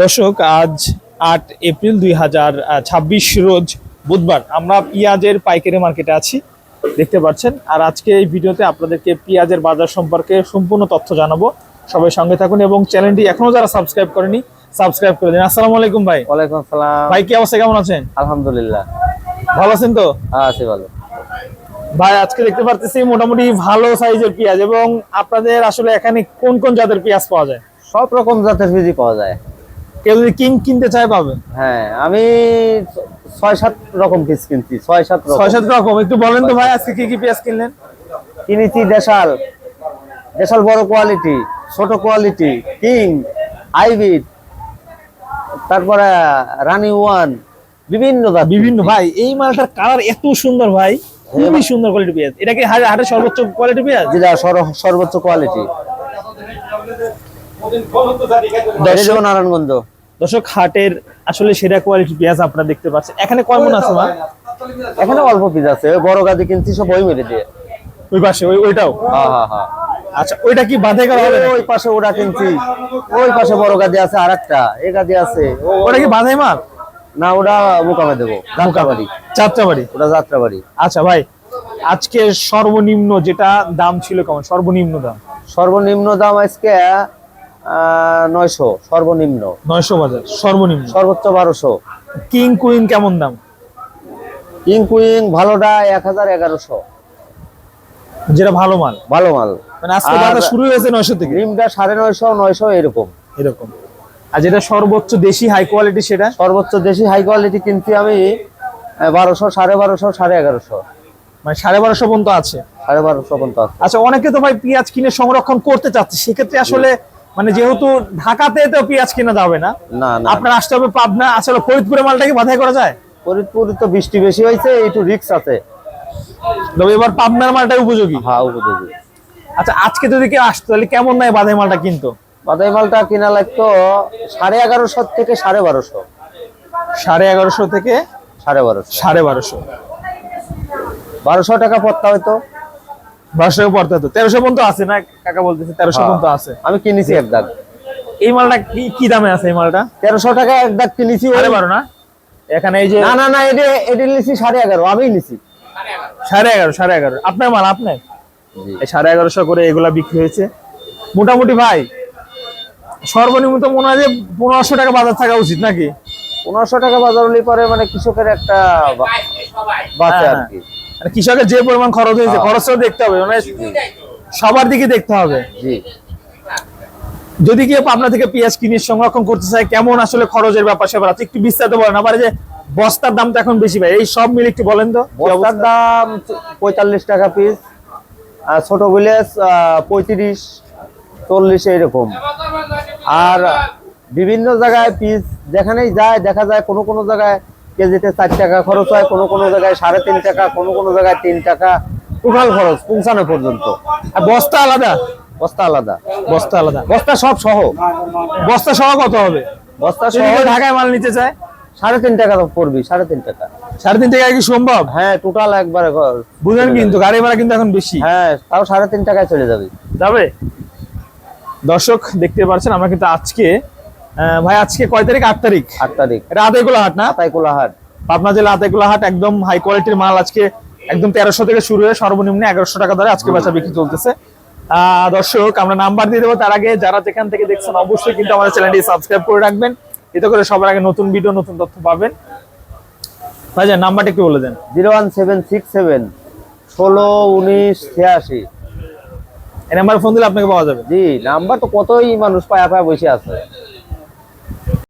দর্শক, আজ ৮ এপ্রিল ২০২৬ রোজ বুধবার আমরা পেঁয়াজের পাইকারি মার্কেটে আছি, দেখতে পাচ্ছেন। আর আজকে এই ভিডিওতে আপনাদেরকে পেঁয়াজের বাজার সম্পর্কে সম্পূর্ণ তথ্য জানাবো। সবাই সঙ্গে থাকুন এবং চ্যানেলটি এখনো যারা সাবস্ক্রাইব করেনি সাবস্ক্রাইব করে দিন। আসসালামু আলাইকুম ভাই। ওয়ালাইকুম আসসালাম। ভাই কি অবস্থা, কেমন আছেন? আলহামদুলিল্লাহ ভালো আছেন তো? আছি ভালো। ভাই আজকে দেখতে পারতেছি মোটামুটি ভালো সাইজের পেঁয়াজ, এবং আপনাদের আসলে এখানে কোন কোন জাতের পেঁয়াজ পাওয়া যায়? সব রকম জাতের বীজ পাওয়া যায়। কেউ যদি কিং কিনতে চায় পাবে? হ্যাঁ, আমি ৬-৭ রকম বীজ কিনছি। ৬-৭ রকম। একটু বলেন তো ভাই, আজকে কি কি পেঁয়াজ কিনলেন? কিনেছি দেশাল বড় কোয়ালিটি, ছোট কোয়ালিটি, কিং, হাইব্রিড, তারপরে রানি ওয়ান, বিভিন্ন জাত। বিভিন্ন। ভাই এই মালটার কালার এত সুন্দর ভাই, খুবই সুন্দর কোয়ালিটি পেঁয়াজ। এটা কি হাটের সর্বোচ্চ কোয়ালিটি পেঁয়াজ? যেটা সর্বোচ্চ কোয়ালিটি। নারায়ণগঞ্জ। দর্শক, হাটের আসলে সেরা কোয়ালিটি পেঁয়াজ আপনারা দেখতে পাচ্ছেন। এখানে কয় মন আছে মা? এখানে অল্প বীজ আছে। বড় গাদি কিনছি সব ওই মেরে দিয়ে। ওই পাশে ওইটাও? হ্যাঁ হ্যাঁ হ্যাঁ। আচ্ছা, ওইটা কি বাঁধাই করা হবে? ওই পাশে ওটা কিনছি। ওই পাশে বড় গাদি আছে, আরেকটা এই গাদি আছে। ওটা কি বাঁধাই মাল? না, ওটা মোকামে দেবো। যাত্রাবাড়ি। যাত্রাবাড়ি। ওটা যাত্রাবাড়ি। আচ্ছা ভাই, আজকে সর্বনিম্ন যেটা দাম ছিল কেমন? সর্বনিম্ন দাম আজকে 900। সর্বনিম্ন 900 বাজার, সর্বনিম্ন। সর্বোচ্চ 1200। কিং কুইন কেমন দাম? কিং কুইং ভালোটা 1000-1100। যেটা ভালো মাল? ভালো মাল। মানে আজকে বাজার শুরু হয়েছে 900 থেকে। নিমটা 950-900 এরকম। আর যেটা সর্বোচ্চ দেশি হাই কোয়ালিটি, সেটা সর্বোচ্চ দেশি হাই কোয়ালিটি কিনছি আমি 1200, 1250, 1150। মানে 1250 পর্যন্ত আছে। 1250 পর্যন্ত আছে। আচ্ছা, অনেকে তো ভাই পেঁয়াজ কিনে সংরক্ষণ করতে চাচ্ছে, সেক্ষেত্রে আসলে মানে যেহেতু ঢাকাতে তো পেঁয়াজ কিনা যাবে না, না না, আপনার আসতে হবে পাবনা। আসলে ফরিদপুরের মালটাকে বাছাই করা যায়? ফরিদপুরে তো বৃষ্টি বেশি হয়েছে, একটু রিস্ক আছে। তবে এবার পাবনার মালটাই উপযোগী। হ্যাঁ, উপযোগী। আচ্ছা, আজকে যদি কেউ আসতো তাহলে কেমন নাই বাধাই মালটা কিনতো? বাদাই মালটা কিনা লাগতো 1150 থেকে 1250। 1150 থেকে 1250। 1250। 1200 টাকা পড়তা হয়তো। 1200 টাকা পড়তে হতো। 1300 পর্যন্ত আছে না কাকা বলতেছে? 1300 পর্যন্ত আছে। আমি কিনেছি এক দাগ। এই মালটা কি দামে আছে? এই মালটা 1300 টাকা এক দাগ কিনেছি। 12.5 না? এখানে এই যে না, এটা নিছি 11.5। আমি নিছি 11.5। আপনার মাল আপনার? 11.5 করে এগুলা বিক্রি হয়েছে। মোটামুটি ভাই সর্বনিম্ন তো মনে হয় যে 1500 টাকা বাজার থাকা উচিত নাকি? 1500 টাকা বাজার হলে পরে মানে কৃষকের একটা বাঁচে আর কি। মানে কৃষকের যে পরিমাণ খরচ হয়েছে, খরচটাও দেখতে হবে, মানে সবার দিকে দেখতে হবে। জি। যদি কেউ আপনার থেকে পেঁয়াজ কিনে সংরক্ষণ করতে চায়, কেমন আসলে খরচের ব্যাপার সেবার আছে একটু বিস্তারিত বলেন। আবার যে বস্তার দাম তো এখন বেশি ভাই, এই সব মিলে একটু বলেন তো। বস্তার দাম 45 টাকা পিস, আর ছোট গুলো 35-40 এরকম। আর বিভিন্ন জায়গায় পিস যেখানেই যায় দেখা যায় কোনো জায়গায় কেজিতে 4 টাকা খরচ হয়, কোনো জায়গায় 3.5 টাকা, কোনো জায়গায় 3 টাকা টোটাল খরচ পৌঁছানো পর্যন্ত। আর বস্তা আলাদা? বস্তা আলাদা। বস্তা সব সহ? বস্তা সহ কত হবে? বস্তা সহ ঢাকায় মাল নিতে চায় 3.5 টাকা পড়বি। 3.5 টাকা। 3.5 টাকা কি সম্ভব? হ্যাঁ, টোটাল একবারে বুঝলেন, কিন্তু গাড়ি ভাড়া কিন্তু এখন বেশি। হ্যাঁ, তাও 3.5 টাকায় চলে যাবে। দর্শক দেখতে পাচ্ছেন আমরা কিন্তু আজকে ভাই আজকে কয় তারিখ? 8 তারিখ। 8 তারিখ। এটা আতাইকুলা হাট না? আতাইকুলা হাট, পাবনা জেলা আতাইকুলা হাট। একদম হাই কোয়ালিটির মাল আজকে একদম 1300 থেকে শুরু হয়ে সর্বনিম্ন 1100 টাকা ধরে আজকে বেচা বিক্রি চলতেছে। দর্শক, আমরা নাম্বার দিয়ে দেবো। তার আগে যারা যেখান থেকে দেখছেন অবশ্যই কিন্তু আমাদের চ্যানেলটি সাবস্ক্রাইব করে রাখবেন, এতে করে সবার আগে নতুন ভিডিও নতুন তথ্য পাবেন। ভাই নাম্বারটা একটু বলে দেন। 01767 16 19 86। এই নাম্বারে ফোন দিলে আপনাকে পাওয়া যাবে। জি, নাম্বার তো কতই মানুষ পায়া বসে আছে।